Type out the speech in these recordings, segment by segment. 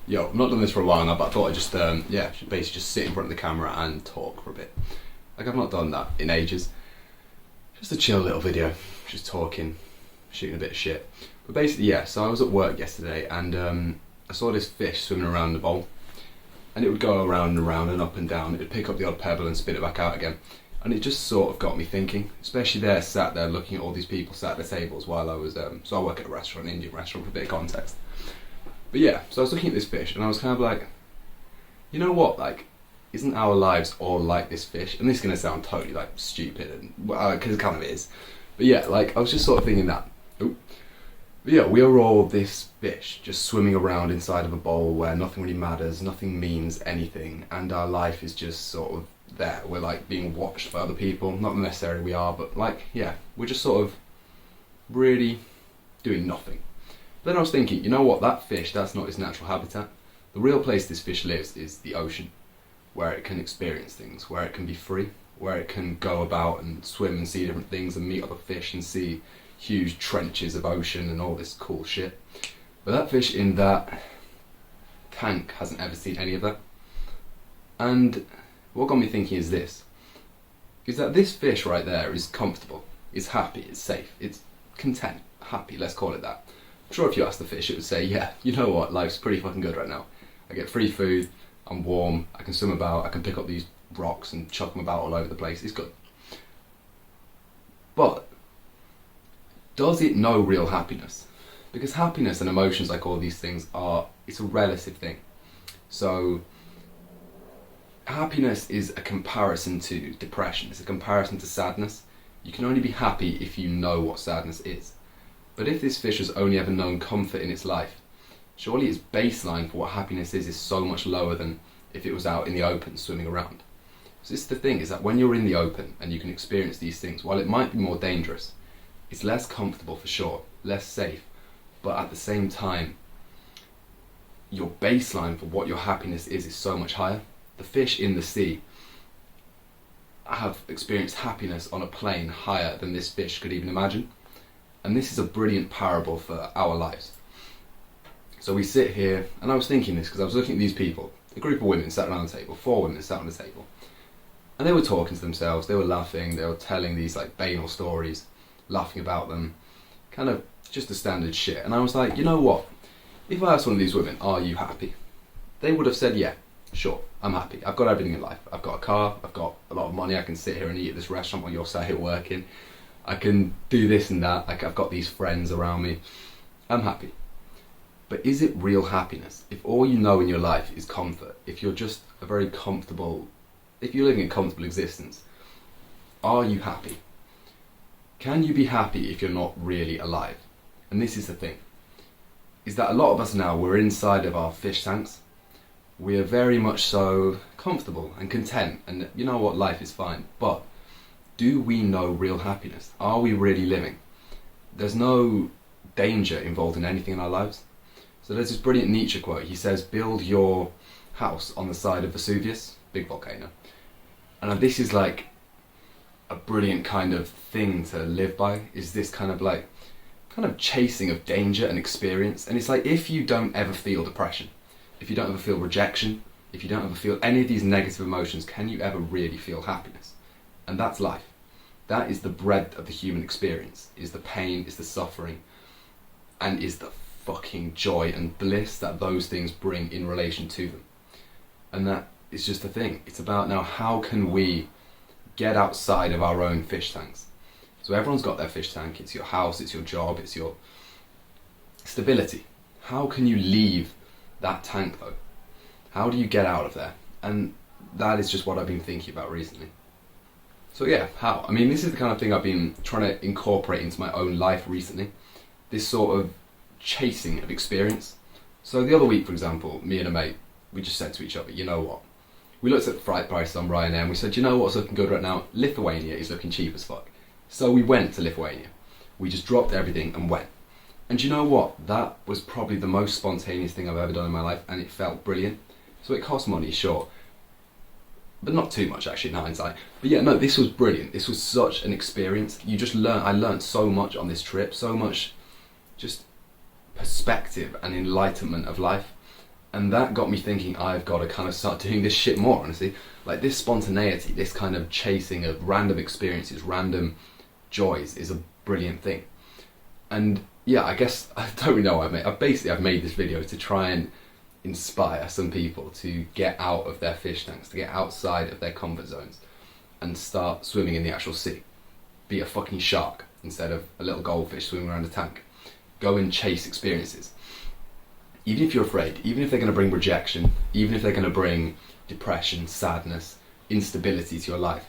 Yo, I've not done this for a while now, but I thought I'd just, should basically just sit in front of the camera and talk for a bit. Like, I've not done that in ages. Just a chill little video, just talking, shooting a bit of shit. But basically, yeah, so I was at work yesterday and I saw this fish swimming around the bowl. And it would go around and around and up and down. It would pick up the odd pebble and spit it back out again. And it just sort of got me thinking, especially there, sat there looking at all these people sat at their tables while I was, so I work at a restaurant, an Indian restaurant, for a bit of context. But yeah, so I was looking at this fish and I was kind of like, you know what, like, isn't our lives all like this fish? And this is going to sound totally like stupid, and because it kind of is. But yeah, like, I was just sort of thinking that. But yeah, we are all this fish just swimming around inside of a bowl where nothing really matters, nothing means anything, and our life is just sort of there. We're like being watched by other people, not necessarily we are, but like, yeah, we're just sort of really doing nothing. Then I was thinking, you know what, that fish, that's not its natural habitat. The real place this fish lives is the ocean, where it can experience things, where it can be free, where it can go about and swim and see different things and meet other fish and see huge trenches of ocean and all this cool shit. But that fish in that tank hasn't ever seen any of that. And what got me thinking is this, is that this fish right there is comfortable, it's happy, it's safe, it's content, happy, let's call it that. I'm sure if you ask the fish, it would say, yeah, you know what, life's pretty fucking good right now. I get free food, I'm warm, I can swim about, I can pick up these rocks and chuck them about all over the place, it's good. But does it know real happiness? Because happiness and emotions, like all these things, it's a relative thing. So happiness is a comparison to depression, it's a comparison to sadness. You can only be happy if you know what sadness is. But if this fish has only ever known comfort in its life, surely its baseline for what happiness is so much lower than if it was out in the open swimming around. So this is the thing, is that when you're in the open and you can experience these things, while it might be more dangerous, it's less comfortable for sure, less safe, but at the same time, your baseline for what your happiness is so much higher. The fish in the sea have experienced happiness on a plane higher than this fish could even imagine. And this is a brilliant parable for our lives. So we sit here, and I was thinking this because I was looking at these people, a group of women sat around the table, 4 women sat on the table, and they were talking to themselves, they were laughing, they were telling these like banal stories, laughing about them, kind of just the standard shit. And I was like, you know what, if I asked one of these women, are you happy? They would have said, yeah, sure, I'm happy, I've got everything in life, I've got a car, I've got a lot of money, I can sit here and eat at this restaurant while you're sat here working, I can do this and that, like I've got these friends around me, I'm happy. But is it real happiness? If all you know in your life is comfort, if you're just a very comfortable, if you're living a comfortable existence, are you happy? Can you be happy if you're not really alive? And this is the thing, is that a lot of us now, we're inside of our fish tanks. We are very much so comfortable and content, and you know what, life is fine. But do we know real happiness? Are we really living? There's no danger involved in anything in our lives. So there's this brilliant Nietzsche quote. He says, build your house on the side of Vesuvius, big volcano. And this is like a brilliant kind of thing to live by, is this kind of chasing of danger and experience. And it's like, if you don't ever feel depression, if you don't ever feel rejection, if you don't ever feel any of these negative emotions, can you ever really feel happiness? And that's life. That is the breadth of the human experience, is the pain, is the suffering, and is the fucking joy and bliss that those things bring in relation to them. And that is just the thing. It's about now, how can we get outside of our own fish tanks? So everyone's got their fish tank, it's your house, it's your job, it's your stability. How can you leave that tank though? How do you get out of there? And that is just what I've been thinking about recently. So yeah, how? I mean, this is the kind of thing I've been trying to incorporate into my own life recently. This sort of chasing of experience. So the other week, for example, me and a mate, we just said to each other, you know what? We looked at flight prices on Ryanair and we said, you know what's looking good right now? Lithuania is looking cheap as fuck. So we went to Lithuania. We just dropped everything and went. And you know what? That was probably the most spontaneous thing I've ever done in my life, and it felt brilliant. So it cost money, sure. But not too much actually in hindsight. But yeah, no, this was brilliant. This was such an experience. I learned so much on this trip, so much just perspective and enlightenment of life. And that got me thinking I've got to kind of start doing this shit more, honestly. Like this spontaneity, this kind of chasing of random experiences, random joys is a brilliant thing. And yeah, I guess, I don't really know what I've made this video to try and inspire some people to get out of their fish tanks, to get outside of their comfort zones and start swimming in the actual sea. Be a fucking shark instead of a little goldfish swimming around a tank. Go and chase experiences. Even if you're afraid, even if they're going to bring rejection, even if they're going to bring depression, sadness, instability to your life,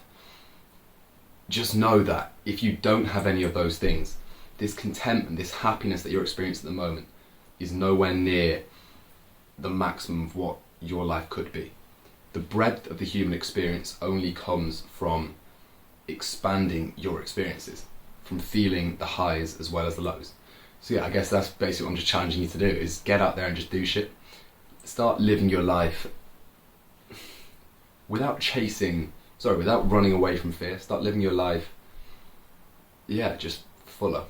just know that if you don't have any of those things, this contentment, this happiness that you're experiencing at the moment is nowhere near the maximum of what your life could be. The breadth of the human experience only comes from expanding your experiences, from feeling the highs as well as the lows. So yeah, I guess that's basically what I'm just challenging you to do, is get out there and just do shit. Start living your life without running away from fear. Start living your life, just fuller.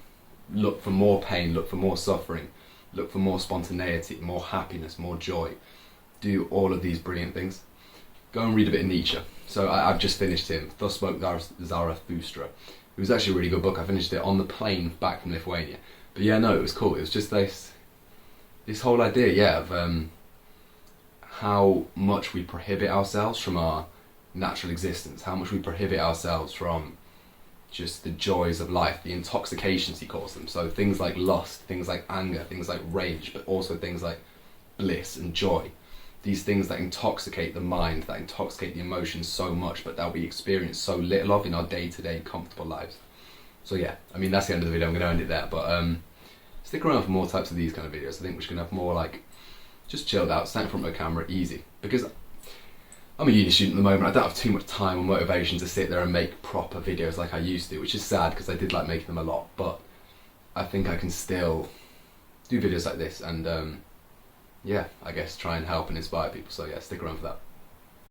Look for more pain, look for more suffering, look for more spontaneity, more happiness, more joy. Do all of these brilliant things. Go and read a bit of Nietzsche. So I've just finished him, Thus Spoke Zarathustra. It was actually a really good book. I finished it on the plane back from Lithuania. But yeah, no, it was cool. It was just this whole idea, of how much we prohibit ourselves from our natural existence, how much we prohibit ourselves from just the joys of life, the intoxications he calls them. So things like lust, things like anger, things like rage, but also things like bliss and joy. These things that intoxicate the mind, that intoxicate the emotions so much, but that we experience so little of in our day-to-day comfortable lives. So yeah, I mean, that's the end of the video. I'm going to end it there, but stick around for more types of these kind of videos. I think we're just going to have more like just chilled out, stand in front of a camera, easy. Because I'm a uni student at the moment, I don't have too much time or motivation to sit there and make proper videos like I used to, which is sad because I did like making them a lot, but I think I can still do videos like this and I guess try and help and inspire people. So yeah, stick around for that.